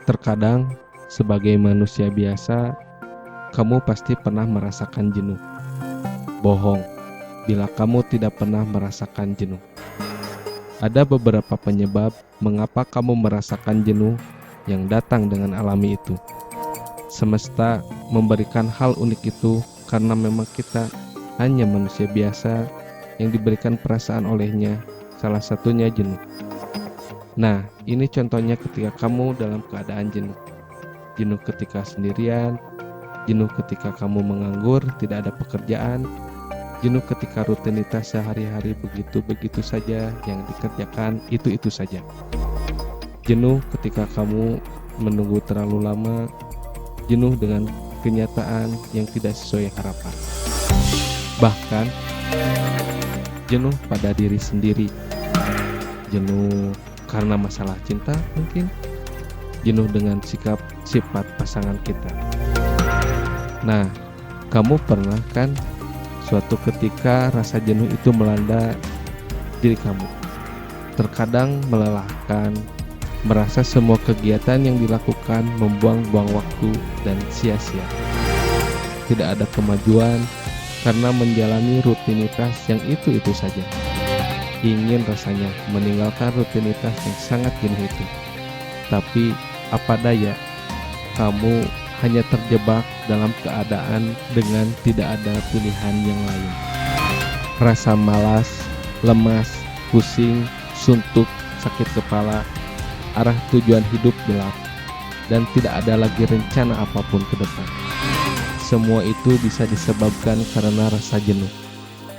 Terkadang, sebagai manusia biasa, kamu pasti pernah merasakan jenuh. Bohong bila kamu tidak pernah merasakan jenuh. Ada beberapa penyebab mengapa kamu merasakan jenuh yang datang dengan alami itu. Semesta memberikan hal unik itu karena memang kita hanya manusia biasa yang diberikan perasaan olehnya, salah satunya jenuh. Nah, ini contohnya ketika kamu dalam keadaan jenuh. Jenuh ketika sendirian, jenuh ketika kamu menganggur, tidak ada pekerjaan, jenuh ketika rutinitas sehari-hari begitu-begitu saja yang dikerjakan itu-itu saja. Jenuh ketika kamu menunggu terlalu lama, jenuh dengan kenyataan yang tidak sesuai harapan. Bahkan, jenuh pada diri sendiri, jenuh karena masalah cinta mungkin, jenuh dengan sifat pasangan kita. Nah, kamu pernah kan suatu ketika rasa jenuh itu melanda diri kamu? Terkadang melelahkan, merasa semua kegiatan yang dilakukan membuang-buang waktu dan sia-sia. Tidak ada kemajuan karena menjalani rutinitas yang itu-itu saja. Ingin rasanya meninggalkan rutinitas yang sangat jenuh itu. Tapi apa daya, kamu hanya terjebak dalam keadaan dengan tidak ada pilihan yang lain. Rasa malas, lemas, pusing, suntuk, sakit kepala, arah tujuan hidup gelap, dan tidak ada lagi rencana apapun ke depan. Semua itu bisa disebabkan karena rasa jenuh.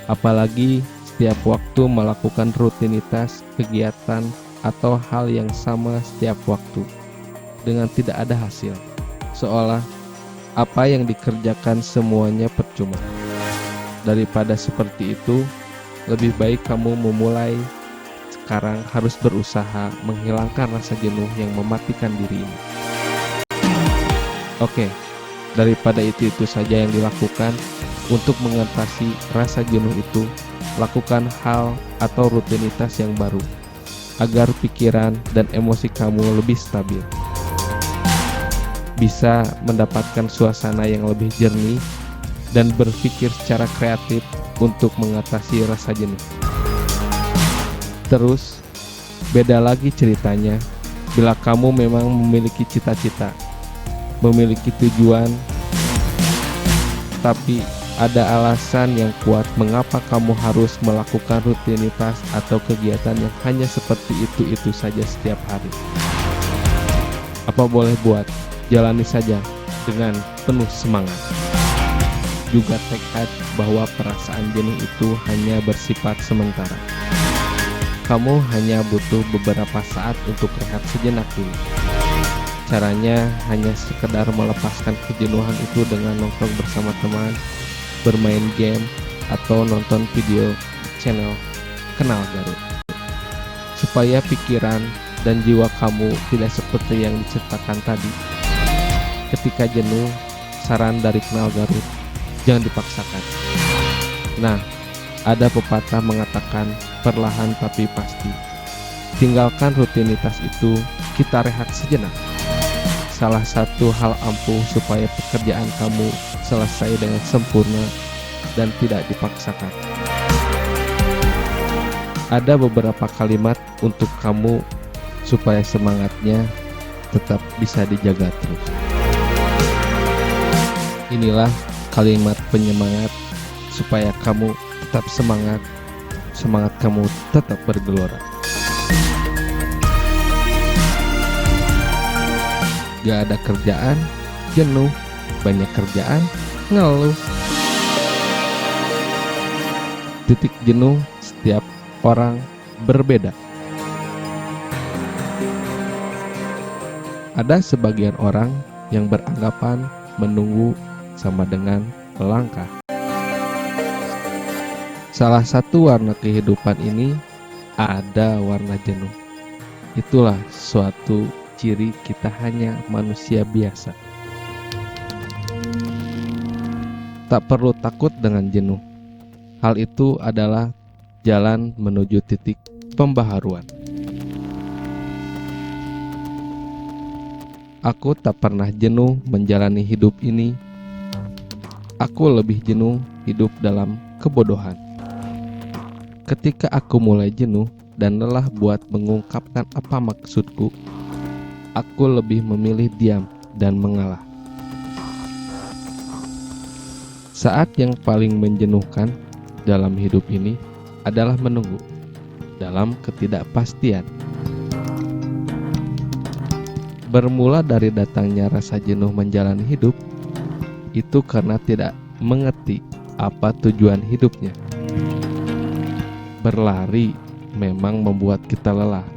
Apalagi setiap waktu melakukan rutinitas, kegiatan, atau hal yang sama setiap waktu dengan tidak ada hasil. Seolah apa yang dikerjakan semuanya percuma. Daripada seperti itu, lebih baik kamu memulai sekarang harus berusaha menghilangkan rasa jenuh yang mematikan diri ini. Oke, daripada itu saja yang dilakukan untuk mengatasi rasa jenuh itu, lakukan hal atau rutinitas yang baru agar pikiran dan emosi kamu lebih stabil. Bisa mendapatkan suasana yang lebih jernih dan berpikir secara kreatif untuk mengatasi rasa jenuh. Terus, beda lagi ceritanya bila kamu memang memiliki cita-cita, memiliki tujuan, tapi ada alasan yang kuat mengapa kamu harus melakukan rutinitas atau kegiatan yang hanya seperti itu saja setiap hari. Apa boleh buat, jalani saja dengan penuh semangat. Juga tekad bahwa perasaan jenuh itu hanya bersifat sementara. Kamu hanya butuh beberapa saat untuk rehat sejenak dulu. Caranya hanya sekedar melepaskan kejenuhan itu dengan nongkrong bersama teman, bermain game, atau nonton video channel Kenal Garut. Supaya pikiran dan jiwa kamu tidak seperti yang diceritakan tadi. Ketika jenuh, saran dari Kenal Garut, jangan dipaksakan. Nah, ada pepatah mengatakan perlahan tapi pasti. Tinggalkan rutinitas itu, kita rehat sejenak. Salah satu hal ampuh supaya pekerjaan kamu selesai dengan sempurna dan tidak dipaksakan. Ada beberapa kalimat untuk kamu supaya semangatnya tetap bisa dijaga terus. Inilah kalimat penyemangat supaya kamu tetap semangat, semangat kamu tetap bergelora. Gak ada kerjaan, jenuh. Banyak kerjaan, ngeluh. Titik jenuh setiap orang berbeda. Ada sebagian orang yang beranggapan menunggu sama dengan melangkah. Salah satu warna kehidupan ini ada warna jenuh. Itulah suatu ciri kita hanya manusia biasa. Tak perlu takut dengan jenuh. Hal itu adalah jalan menuju titik pembaharuan. Aku tak pernah jenuh menjalani hidup ini. Aku lebih jenuh hidup dalam kebodohan. Ketika aku mulai jenuh dan lelah buat mengungkapkan apa maksudku, aku lebih memilih diam dan mengalah. Saat yang paling menjenuhkan dalam hidup ini adalah menunggu dalam ketidakpastian. Bermula dari datangnya rasa jenuh menjalani hidup, itu karena tidak mengerti apa tujuan hidupnya. Berlari memang membuat kita lelah.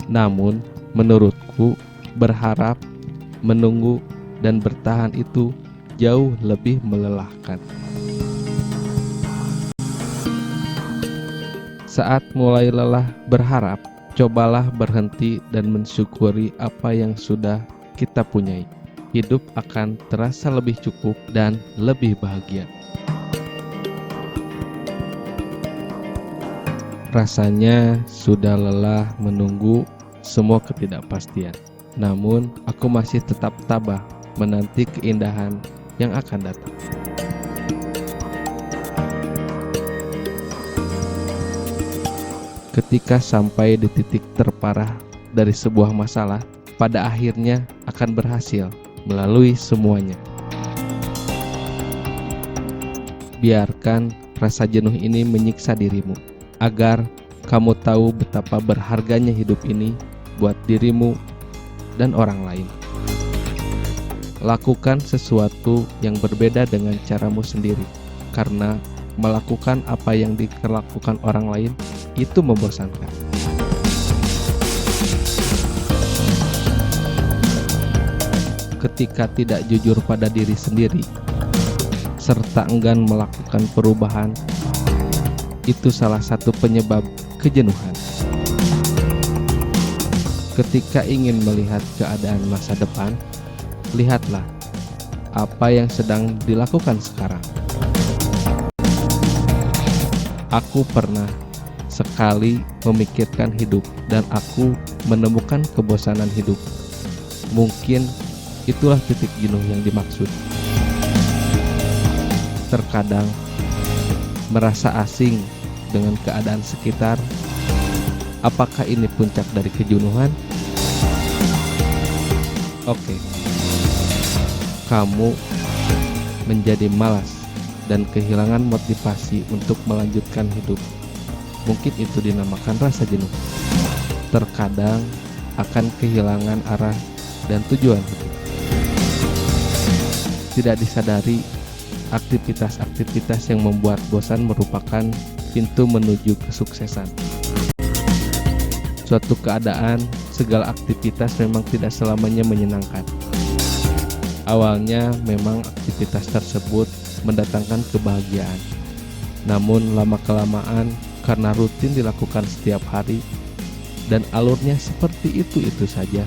Namun, menurutku, berharap, menunggu, dan bertahan itu jauh lebih melelahkan. Saat mulai lelah berharap, cobalah berhenti dan mensyukuri apa yang sudah kita punyai. Hidup akan terasa lebih cukup dan lebih bahagia. Rasanya sudah lelah menunggu semua ketidakpastian. Namun, aku masih tetap tabah menanti keindahan yang akan datang. Ketika sampai di titik terparah dari sebuah masalah, pada akhirnya akan berhasil melalui semuanya. Biarkan rasa jenuh ini menyiksa dirimu, agar kamu tahu betapa berharganya hidup ini buat dirimu dan orang lain. Lakukan sesuatu yang berbeda dengan caramu sendiri, karena melakukan apa yang dilakukan orang lain itu membosankan. Ketika tidak jujur pada diri sendiri, serta enggan melakukan perubahan, itu salah satu penyebab kejenuhan. Ketika ingin melihat keadaan masa depan, lihatlah apa yang sedang dilakukan sekarang. Aku pernah sekali memikirkan hidup dan aku menemukan kebosanan hidup. Mungkin itulah titik jenuh yang dimaksud. Terkadang merasa asing dengan keadaan sekitar. Apakah ini puncak dari kejenuhan? Oke. Kamu menjadi malas dan kehilangan motivasi untuk melanjutkan hidup. Mungkin itu dinamakan rasa jenuh. Terkadang akan kehilangan arah dan tujuan hidup. Tidak disadari, aktivitas-aktivitas yang membuat bosan merupakan pintu menuju kesuksesan. Suatu keadaan, segala aktivitas memang tidak selamanya menyenangkan. Awalnya memang aktivitas tersebut mendatangkan kebahagiaan. Namun lama-kelamaan karena rutin dilakukan setiap hari dan alurnya seperti itu saja,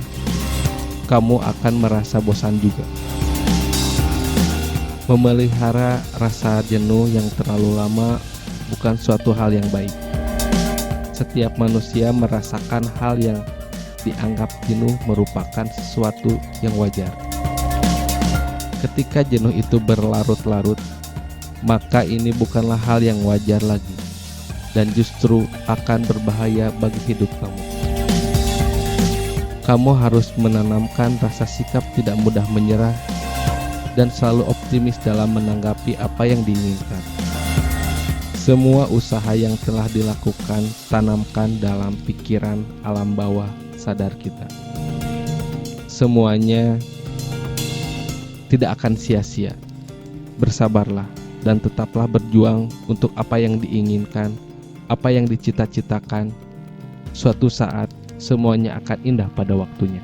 kamu akan merasa bosan juga. Memelihara rasa jenuh yang terlalu lama bukan suatu hal yang baik. Setiap manusia merasakan hal yang dianggap jenuh merupakan sesuatu yang wajar. Ketika jenuh itu berlarut-larut, maka ini bukanlah hal yang wajar lagi, dan justru akan berbahaya bagi hidup kamu. Kamu harus menanamkan rasa sikap tidak mudah menyerah dan selalu optimis dalam menanggapi apa yang diinginkan. Semua usaha yang telah dilakukan, tanamkan dalam pikiran alam bawah sadar kita. Semuanya tidak akan sia-sia. Bersabarlah dan tetaplah berjuang untuk apa yang diinginkan, apa yang dicita-citakan. Suatu saat semuanya akan indah pada waktunya.